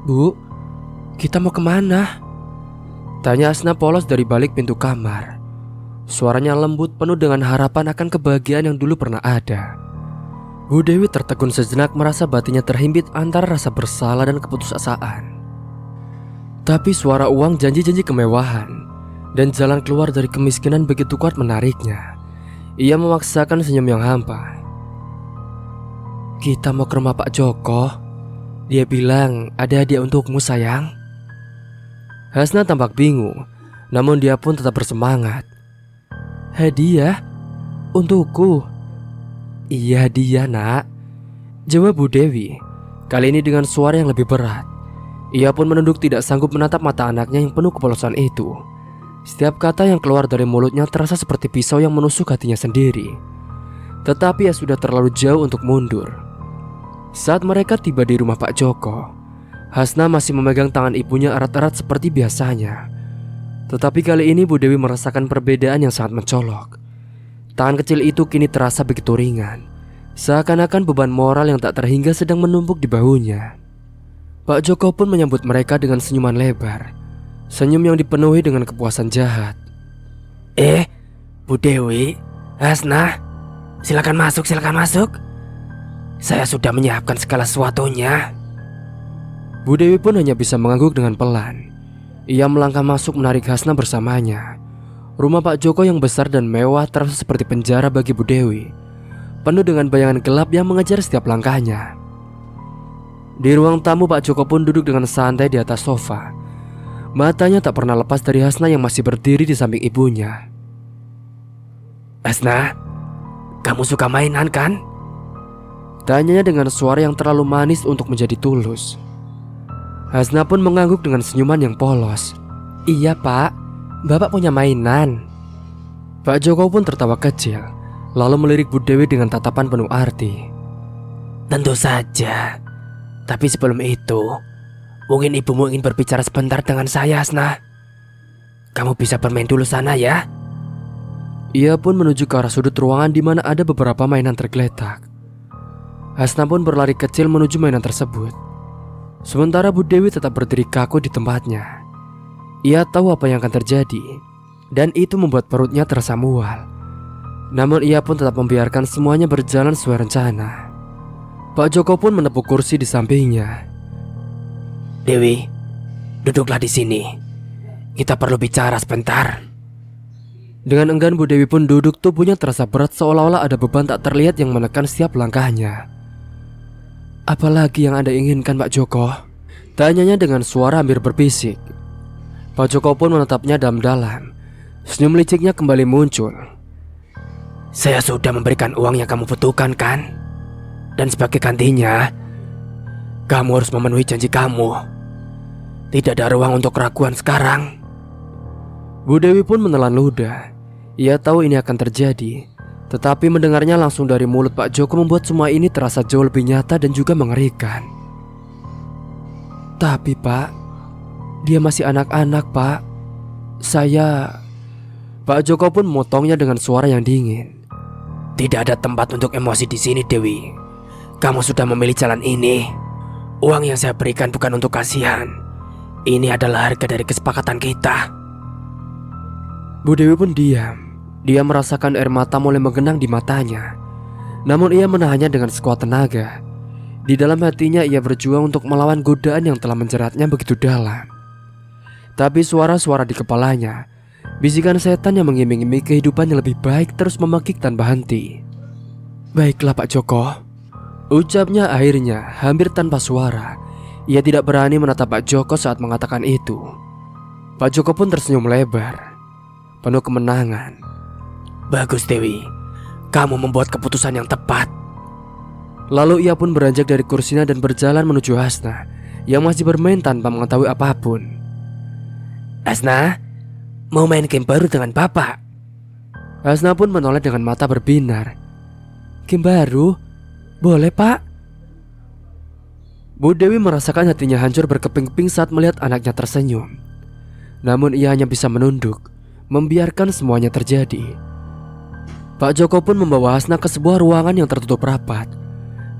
Bu, kita mau kemana? Tanya Hasna polos dari balik pintu kamar. Suaranya lembut penuh dengan harapan akan kebahagiaan yang dulu pernah ada. Bu Dewi tertegun sejenak merasa batinnya terhimpit antara rasa bersalah dan keputusasaan. Tapi suara uang, janji-janji kemewahan, dan jalan keluar dari kemiskinan begitu kuat menariknya. Ia memaksakan senyum yang hampa. Kita mau ke rumah Pak Joko. Dia bilang ada hadiah untukmu sayang. Hasna tampak bingung, namun dia pun tetap bersemangat. Hadiah? Untukku? Iya hadiah nak, jawab Bu Dewi, kali ini dengan suara yang lebih berat. Ia pun menunduk tidak sanggup menatap mata anaknya yang penuh kepolosan itu. Setiap kata yang keluar dari mulutnya terasa seperti pisau yang menusuk hatinya sendiri. Tetapi ia sudah terlalu jauh untuk mundur. Saat mereka tiba di rumah Pak Joko, Hasna masih memegang tangan ibunya erat-erat seperti biasanya. Tetapi kali ini Bu Dewi merasakan perbedaan yang sangat mencolok. Tangan kecil itu kini terasa begitu ringan, seakan-akan beban moral yang tak terhingga sedang menumpuk di bahunya. Pak Joko pun menyambut mereka dengan senyuman lebar, senyum yang dipenuhi dengan kepuasan jahat. Bu Dewi, Hasna, silakan masuk, silakan masuk. Saya sudah menyiapkan segala sesuatunya. Bu Dewi pun hanya bisa mengangguk dengan pelan. Ia melangkah masuk menarik Hasna bersamanya. Rumah Pak Joko yang besar dan mewah terasa seperti penjara bagi Bu Dewi, penuh dengan bayangan gelap yang mengejar setiap langkahnya. Di ruang tamu, Pak Joko pun duduk dengan santai di atas sofa. Matanya tak pernah lepas dari Hasna yang masih berdiri di samping ibunya. Hasna, kamu suka mainan kan? Tanyanya dengan suara yang terlalu manis untuk menjadi tulus. Hasna pun mengangguk dengan senyuman yang polos. Iya pak, bapak punya mainan. Pak Joko pun tertawa kecil, lalu melirik Bu Dewi dengan tatapan penuh arti. Tentu saja. Tapi sebelum itu, mungkin ibumu ingin berbicara sebentar dengan saya, Hasna. Kamu bisa bermain dulu sana ya. Ia pun menuju ke arah sudut ruangan di mana ada beberapa mainan tergeletak. Hasna pun berlari kecil menuju mainan tersebut. Sementara Bu Dewi tetap berdiri kaku di tempatnya. Ia tahu apa yang akan terjadi, dan itu membuat perutnya terasa mual. Namun ia pun tetap membiarkan semuanya berjalan sesuai rencana. Pak Joko pun menepuk kursi di sampingnya. Dewi, duduklah di sini. Kita perlu bicara sebentar. Dengan enggan Bu Dewi pun duduk, tubuhnya terasa berat seolah-olah ada beban tak terlihat yang menekan setiap langkahnya. Apalagi yang Anda inginkan Pak Joko? Tanyanya dengan suara hampir berbisik. Pak Joko pun menatapnya dalam-dalam. Senyum liciknya kembali muncul. Saya sudah memberikan uang yang kamu butuhkan kan? Dan sebagai gantinya, kamu harus memenuhi janji kamu. Tidak ada ruang untuk keraguan sekarang. Bu Dewi pun menelan ludah. Ia tahu ini akan terjadi, tetapi mendengarnya langsung dari mulut Pak Joko membuat semua ini terasa jauh lebih nyata dan juga mengerikan. Tapi Pak, dia masih anak-anak Pak. Pak Joko pun memotongnya dengan suara yang dingin. Tidak ada tempat untuk emosi di sini, Dewi. Kamu sudah memilih jalan ini. Uang yang saya berikan bukan untuk kasihan. Ini adalah harga dari kesepakatan kita. Bu Dewi pun diam. Dia merasakan air mata mulai menggenang di matanya. Namun ia menahannya dengan sekuat tenaga. Di dalam hatinya ia berjuang untuk melawan godaan yang telah menjeratnya begitu dalam. Tapi suara-suara di kepalanya, bisikan setan yang mengiming-iming kehidupan yang lebih baik, terus memakik tanpa henti. "Baiklah Pak Joko," ucapnya akhirnya hampir tanpa suara. Ia tidak berani menatap Pak Joko saat mengatakan itu. Pak Joko pun tersenyum lebar, penuh kemenangan. Bagus Dewi, kamu membuat keputusan yang tepat. Lalu ia pun beranjak dari kursinya dan berjalan menuju Hasna yang masih bermain tanpa mengetahui apapun. Hasna, mau main game baru dengan Bapak? Hasna pun menoleh dengan mata berbinar. "Game baru? Boleh Pak?" Bu Dewi merasakan hatinya hancur berkeping-keping saat melihat anaknya tersenyum. Namun ia hanya bisa menunduk, membiarkan semuanya terjadi. Pak Joko pun membawa Hasna ke sebuah ruangan yang tertutup rapat,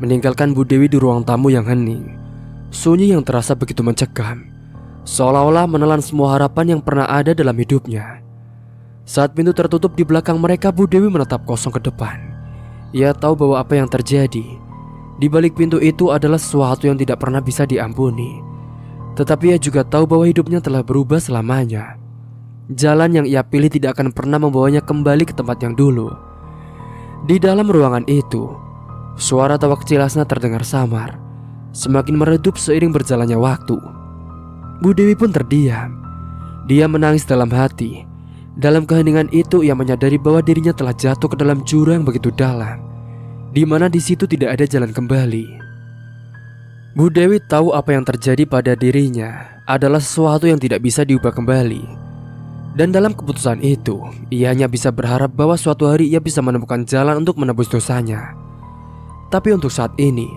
meninggalkan Bu Dewi di ruang tamu yang hening, sunyi yang terasa begitu mencekam, seolah-olah menelan semua harapan yang pernah ada dalam hidupnya. Saat pintu tertutup di belakang mereka, Bu Dewi menatap kosong ke depan. Ia tahu bahwa apa yang terjadi di balik pintu itu adalah sesuatu yang tidak pernah bisa diampuni. Tetapi ia juga tahu bahwa hidupnya telah berubah selamanya. Jalan yang ia pilih tidak akan pernah membawanya kembali ke tempat yang dulu. Di dalam ruangan itu, suara tawa kecil Hasna terdengar samar, semakin meredup seiring berjalannya waktu. Bu Dewi pun terdiam. Dia menangis dalam hati. Dalam keheningan itu ia menyadari bahwa dirinya telah jatuh ke dalam jurang begitu dalam, di mana di situ tidak ada jalan kembali. Bu Dewi tahu apa yang terjadi pada dirinya adalah sesuatu yang tidak bisa diubah kembali. Dan dalam keputusan itu, ia hanya bisa berharap bahwa suatu hari ia bisa menemukan jalan untuk menebus dosanya. Tapi untuk saat ini,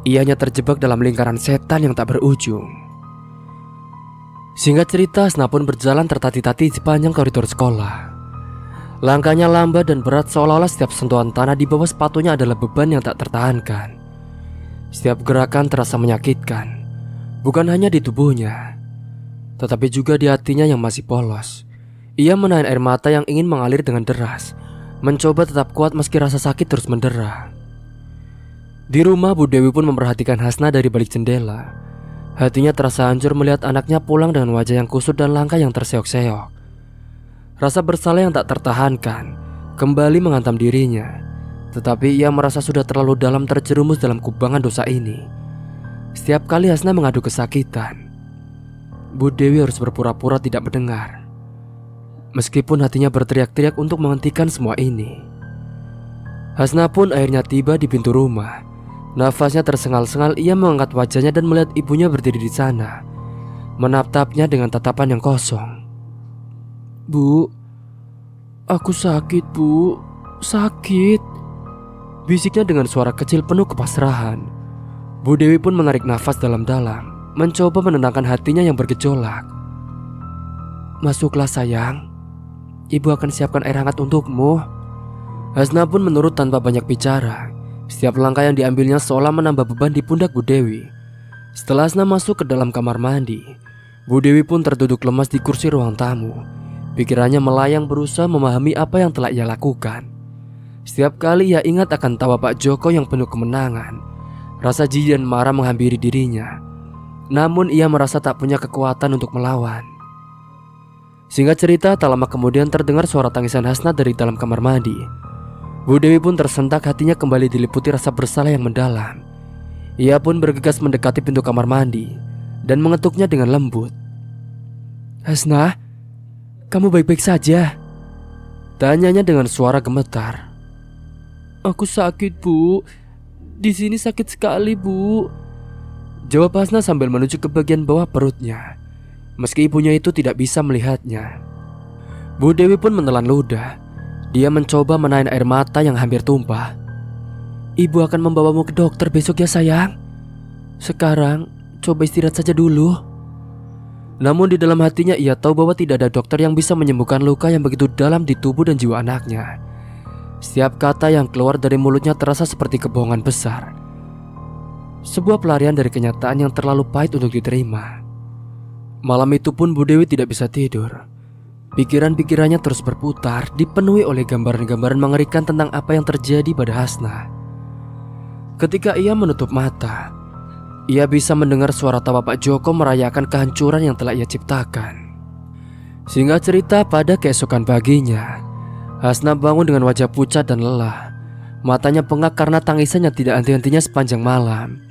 ia hanya terjebak dalam lingkaran setan yang tak berujung. Singkat cerita, Hasna pun berjalan tertati-tati sepanjang koridor sekolah. Langkahnya lambat dan berat, seolah-olah setiap sentuhan tanah di bawah sepatunya adalah beban yang tak tertahankan. Setiap gerakan terasa menyakitkan, bukan hanya di tubuhnya, tetapi juga di hatinya yang masih polos. Ia menahan air mata yang ingin mengalir dengan deras, mencoba tetap kuat meski rasa sakit terus mendera. Di rumah, Bu Dewi pun memperhatikan Hasna dari balik jendela. Hatinya terasa hancur melihat anaknya pulang dengan wajah yang kusut dan langkah yang terseok-seok. Rasa bersalah yang tak tertahankan kembali menghantam dirinya. Tetapi ia merasa sudah terlalu dalam terjerumus dalam kubangan dosa ini. Setiap kali Hasna mengadu kesakitan, Bu Dewi harus berpura-pura tidak mendengar, meskipun hatinya berteriak-teriak untuk menghentikan semua ini. Hasna pun akhirnya tiba di pintu rumah. Nafasnya tersengal-sengal, ia mengangkat wajahnya dan melihat ibunya berdiri di sana, menatapnya dengan tatapan yang kosong. "Bu, aku sakit Bu, sakit," bisiknya dengan suara kecil penuh kepasrahan. Bu Dewi pun menarik nafas dalam-dalam, mencoba menenangkan hatinya yang bergejolak. "Masuklah sayang, ibu akan siapkan air hangat untukmu." Hasna pun menurut tanpa banyak bicara. Setiap langkah yang diambilnya seolah menambah beban di pundak Bu Dewi. Setelah Hasna masuk ke dalam kamar mandi, Bu Dewi pun terduduk lemas di kursi ruang tamu. Pikirannya melayang berusaha memahami apa yang telah ia lakukan. Setiap kali ia ingat akan tawa Pak Joko yang penuh kemenangan, rasa jijik dan marah menghampiri dirinya. Namun ia merasa tak punya kekuatan untuk melawan. Singkat cerita, tak lama kemudian terdengar suara tangisan Hasna dari dalam kamar mandi. Bu Dewi pun tersentak, hatinya kembali diliputi rasa bersalah yang mendalam. Ia pun bergegas mendekati pintu kamar mandi dan mengetuknya dengan lembut. "Hasna, kamu baik-baik saja?" tanyanya dengan suara gemetar. "Aku sakit Bu, di sini sakit sekali Bu," jawab Hasna sambil menuju ke bagian bawah perutnya, meski ibunya itu tidak bisa melihatnya. Bu Dewi pun menelan ludah. Dia mencoba menahan air mata yang hampir tumpah. "Ibu akan membawamu ke dokter besok ya sayang. Sekarang coba istirahat saja dulu." Namun di dalam hatinya ia tahu bahwa tidak ada dokter yang bisa menyembuhkan luka yang begitu dalam di tubuh dan jiwa anaknya. Setiap kata yang keluar dari mulutnya terasa seperti kebohongan besar. Sebuah pelarian dari kenyataan yang terlalu pahit untuk diterima. Malam itu pun Bu Dewi tidak bisa tidur. Pikiran-pikirannya terus berputar, dipenuhi oleh gambaran-gambaran mengerikan tentang apa yang terjadi pada Hasna. Ketika ia menutup mata, ia bisa mendengar suara tawa Pak Joko merayakan kehancuran yang telah ia ciptakan. Singkat cerita, pada keesokan paginya, Hasna bangun dengan wajah pucat dan lelah. Matanya pengap karena tangisannya tidak henti-hentinya sepanjang malam.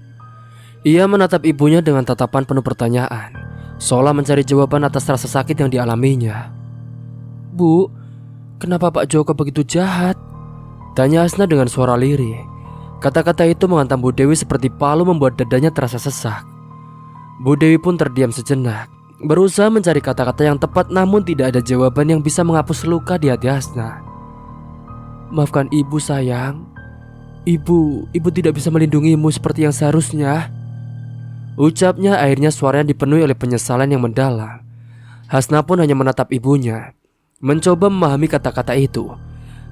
Ia menatap ibunya dengan tatapan penuh pertanyaan, seolah mencari jawaban atas rasa sakit yang dialaminya. "Bu, kenapa Pak Joko begitu jahat?" tanya Hasna dengan suara lirih. Kata-kata itu menghantam Bu Dewi seperti palu, membuat dadanya terasa sesak. Bu Dewi pun terdiam sejenak, berusaha mencari kata-kata yang tepat, namun tidak ada jawaban yang bisa menghapus luka di hati Hasna. "Maafkan ibu sayang. Ibu tidak bisa melindungimu seperti yang seharusnya," ucapnya. Akhirnya suaranya dipenuhi oleh penyesalan yang mendalam. Hasna pun hanya menatap ibunya, mencoba memahami kata-kata itu.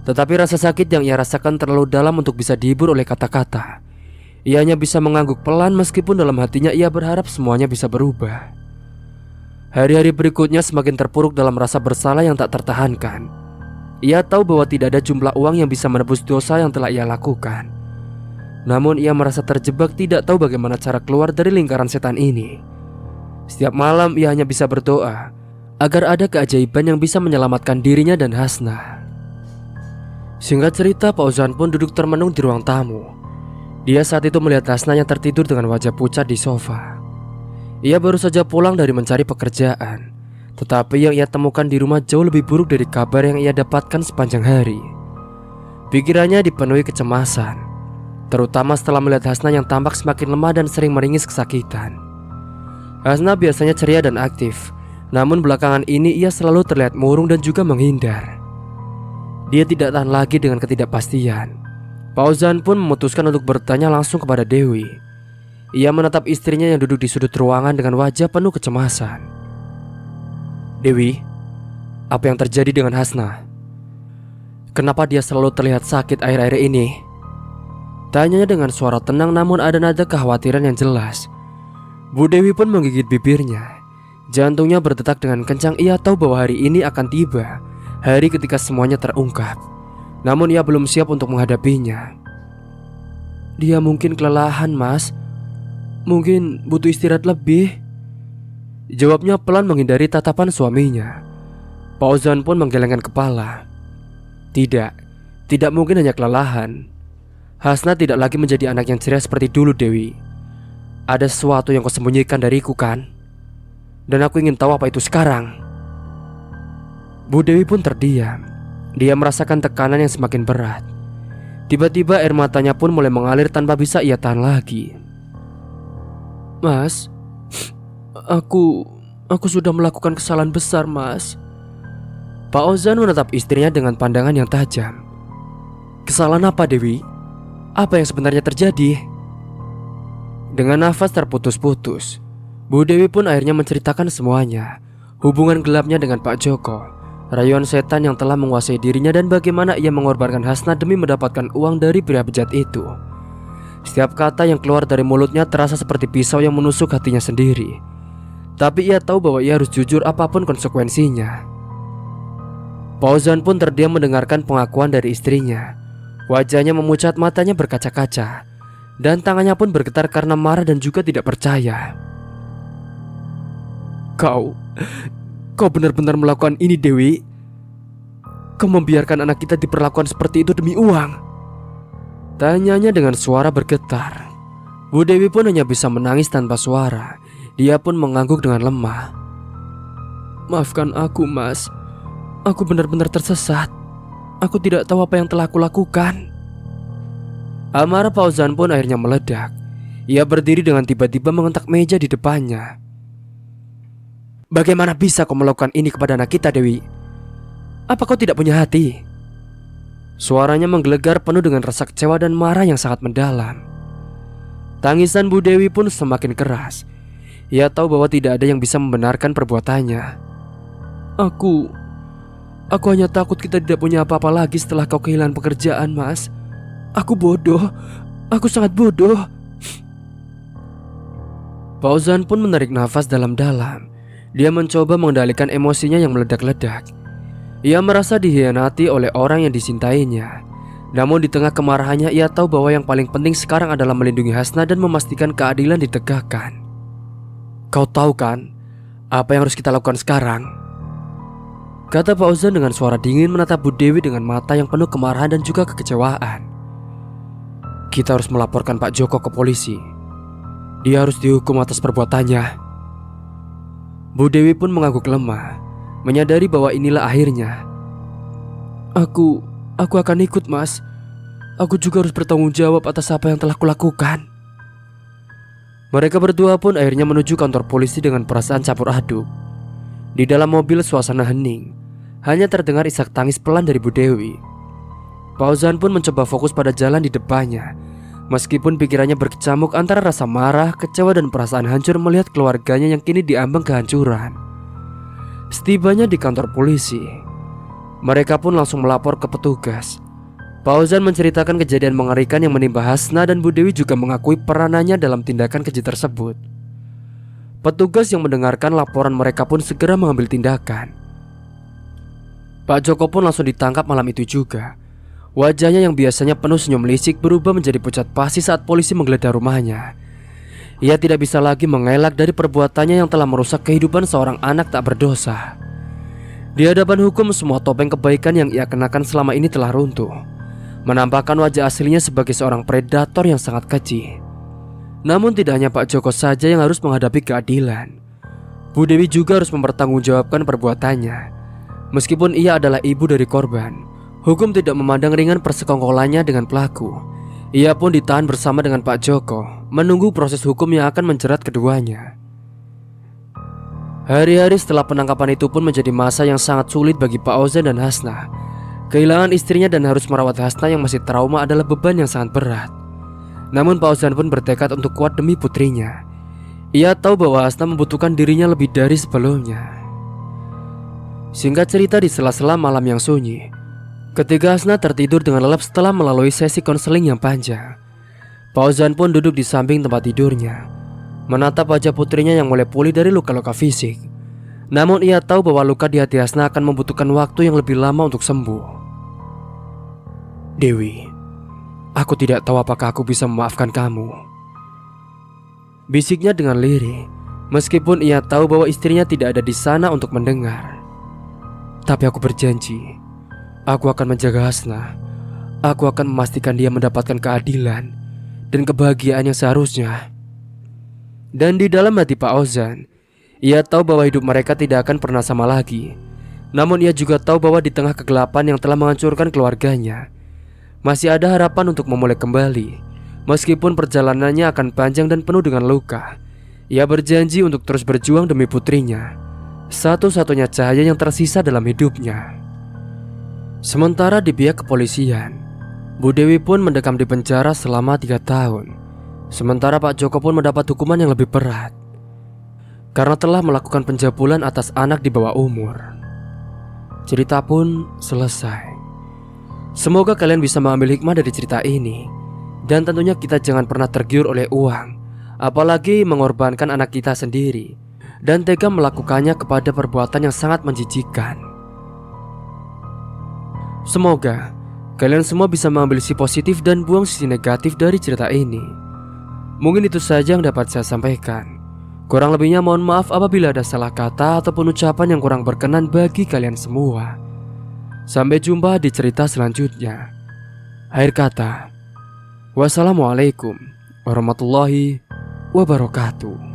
Tetapi rasa sakit yang ia rasakan terlalu dalam untuk bisa dihibur oleh kata-kata. Ia hanya bisa mengangguk pelan, meskipun dalam hatinya ia berharap semuanya bisa berubah. Hari-hari berikutnya semakin terpuruk dalam rasa bersalah yang tak tertahankan. Ia tahu bahwa tidak ada jumlah uang yang bisa menebus dosa yang telah ia lakukan. Namun ia merasa terjebak, tidak tahu bagaimana cara keluar dari lingkaran setan ini. Setiap malam ia hanya bisa berdoa agar ada keajaiban yang bisa menyelamatkan dirinya dan Hasna. Singkat cerita, Pak Ozan pun duduk termenung di ruang tamu. Dia saat itu melihat Hasna yang tertidur dengan wajah pucat di sofa. Ia baru saja pulang dari mencari pekerjaan, tetapi yang ia temukan di rumah jauh lebih buruk dari kabar yang ia dapatkan sepanjang hari. Pikirannya dipenuhi kecemasan, terutama setelah melihat Hasna yang tampak semakin lemah dan sering meringis kesakitan. Hasna biasanya ceria dan aktif, namun belakangan ini ia selalu terlihat murung dan juga menghindar. Dia tidak tahan lagi dengan ketidakpastian. Pak Ozan pun memutuskan untuk bertanya langsung kepada Dewi. Ia menatap istrinya yang duduk di sudut ruangan dengan wajah penuh kecemasan. "Dewi, apa yang terjadi dengan Hasna? Kenapa dia selalu terlihat sakit akhir-akhir ini?" tanyanya dengan suara tenang, namun ada nada kekhawatiran yang jelas. Bu Dewi pun menggigit bibirnya. Jantungnya berdetak dengan kencang. Ia tahu bahwa hari ini akan tiba, hari ketika semuanya terungkap. Namun ia belum siap untuk menghadapinya. "Dia mungkin kelelahan, Mas. Mungkin butuh istirahat lebih," jawabnya pelan menghindari tatapan suaminya. Pak Ozan pun menggelengkan kepala. Tidak mungkin hanya kelelahan. Hasna tidak lagi menjadi anak yang ceria seperti dulu, Dewi. Ada sesuatu yang kau sembunyikan dariku, kan? Dan aku ingin tahu apa itu sekarang. Bu Dewi pun terdiam. Dia merasakan tekanan yang semakin berat. Tiba-tiba air matanya pun mulai mengalir tanpa bisa ia tahan lagi. "Mas, aku sudah melakukan kesalahan besar, Mas." Pak Ozan menatap istrinya dengan pandangan yang tajam. "Kesalahan apa, Dewi? Apa yang sebenarnya terjadi?" Dengan nafas terputus-putus, Bu Dewi pun akhirnya menceritakan semuanya. Hubungan gelapnya dengan Pak Joko, rayuan setan yang telah menguasai dirinya, dan bagaimana ia mengorbankan Hasna demi mendapatkan uang dari pria bejat itu. Setiap kata yang keluar dari mulutnya terasa seperti pisau yang menusuk hatinya sendiri. Tapi ia tahu bahwa ia harus jujur apapun konsekuensinya. Pak Ozan pun terdiam mendengarkan pengakuan dari istrinya. Wajahnya memucat, matanya berkaca-kaca, dan tangannya pun bergetar karena marah dan juga tidak percaya. Kau benar-benar melakukan ini, Dewi? Kau membiarkan anak kita diperlakukan seperti itu demi uang? Tanyanya dengan suara bergetar. Bu Dewi pun hanya bisa menangis tanpa suara. Dia pun mengangguk dengan lemah. "Maafkan aku, Mas. Aku benar-benar tersesat. Aku tidak tahu apa yang telah aku lakukan." Amarah Pak Ozan pun akhirnya meledak. Ia berdiri dengan tiba-tiba mengentak meja di depannya. "Bagaimana bisa kau melakukan ini kepada anak kita, Dewi? Apa kau tidak punya hati?" Suaranya menggelegar penuh dengan rasa kecewa dan marah yang sangat mendalam. Tangisan Bu Dewi pun semakin keras. Ia tahu bahwa tidak ada yang bisa membenarkan perbuatannya. Aku hanya takut kita tidak punya apa-apa lagi setelah kau kehilangan pekerjaan, Mas. Aku bodoh. Aku sangat bodoh." Pak Ozan pun menarik nafas dalam-dalam. Dia mencoba mengendalikan emosinya yang meledak-ledak. Ia merasa dikhianati oleh orang yang disintainya. Namun di tengah kemarahannya, ia tahu bahwa yang paling penting sekarang adalah melindungi Hasna dan memastikan keadilan ditegakkan. "Kau tahu kan apa yang harus kita lakukan sekarang?" kata Pak Ozan dengan suara dingin menatap Bu Dewi dengan mata yang penuh kemarahan dan juga kekecewaan. "Kita harus melaporkan Pak Joko ke polisi. Dia harus dihukum atas perbuatannya." Bu Dewi pun mengangguk lemah, menyadari bahwa inilah akhirnya. Aku akan ikut, Mas. Aku juga harus bertanggung jawab atas apa yang telah kulakukan." Mereka berdua pun akhirnya menuju kantor polisi dengan perasaan campur aduk. Di dalam mobil suasana hening, hanya terdengar isak tangis pelan dari Bu Dewi. Pak Ozan pun mencoba fokus pada jalan di depannya, meskipun pikirannya berkecamuk antara rasa marah, kecewa dan perasaan hancur melihat keluarganya yang kini diambang kehancuran. Setibanya di kantor polisi, mereka pun langsung melapor ke petugas. Pak Ozan menceritakan kejadian mengerikan yang menimpa Hasna dan Bu Dewi juga mengakui peranannya dalam tindakan keji tersebut. Petugas yang mendengarkan laporan mereka pun segera mengambil tindakan. Pak Joko pun langsung ditangkap malam itu juga. Wajahnya yang biasanya penuh senyum lisik berubah menjadi pucat pasi saat polisi menggeledah rumahnya. Ia tidak bisa lagi mengelak dari perbuatannya yang telah merusak kehidupan seorang anak tak berdosa. Di hadapan hukum, semua topeng kebaikan yang ia kenakan selama ini telah runtuh, menampakkan wajah aslinya sebagai seorang predator yang sangat keji. Namun tidak hanya Pak Joko saja yang harus menghadapi keadilan. Bu Dewi juga harus mempertanggungjawabkan perbuatannya. Meskipun ia adalah ibu dari korban, hukum tidak memandang ringan persekongkolannya dengan pelaku. Ia pun ditahan bersama dengan Pak Joko, menunggu proses hukum yang akan menjerat keduanya. Hari-hari setelah penangkapan itu pun menjadi masa yang sangat sulit bagi Pak Ozan dan Hasna. Kehilangan istrinya dan harus merawat Hasna yang masih trauma adalah beban yang sangat berat. Namun Pak Ozan pun bertekad untuk kuat demi putrinya. Ia tahu bahwa Hasna membutuhkan dirinya lebih dari sebelumnya. Singkat cerita, di sela-sela malam yang sunyi, ketika Hasna tertidur dengan lelap setelah melalui sesi konseling yang panjang, Pak Ozan pun duduk di samping tempat tidurnya, menatap wajah putrinya yang mulai pulih dari luka-luka fisik. Namun ia tahu bahwa luka di hati Hasna akan membutuhkan waktu yang lebih lama untuk sembuh. "Dewi, aku tidak tahu apakah aku bisa memaafkan kamu," bisiknya dengan lirih, meskipun ia tahu bahwa istrinya tidak ada di sana untuk mendengar. "Tapi aku berjanji, aku akan menjaga Hasna. Aku akan memastikan dia mendapatkan keadilan dan kebahagiaan yang seharusnya." Dan di dalam hati Pak Ozan, ia tahu bahwa hidup mereka tidak akan pernah sama lagi. Namun ia juga tahu bahwa di tengah kegelapan yang telah menghancurkan keluarganya, masih ada harapan untuk memulai kembali. Meskipun perjalanannya akan panjang dan penuh dengan luka, ia berjanji untuk terus berjuang demi putrinya, satu-satunya cahaya yang tersisa dalam hidupnya. Sementara di pihak kepolisian, Bu Dewi pun mendekam di penjara selama 3 tahun. Sementara Pak Joko pun mendapat hukuman yang lebih berat karena telah melakukan pencabulan atas anak di bawah umur. Cerita pun selesai. Semoga kalian bisa mengambil hikmah dari cerita ini. Dan tentunya kita jangan pernah tergiur oleh uang, apalagi mengorbankan anak kita sendiri, dan tega melakukannya kepada perbuatan yang sangat menjijikkan. Semoga kalian semua bisa mengambil sisi positif dan buang sisi negatif dari cerita ini. Mungkin itu saja yang dapat saya sampaikan. Kurang lebihnya mohon maaf apabila ada salah kata ataupun ucapan yang kurang berkenan bagi kalian semua. Sampai jumpa di cerita selanjutnya. Akhir kata, wassalamualaikum warahmatullahi wabarakatuh.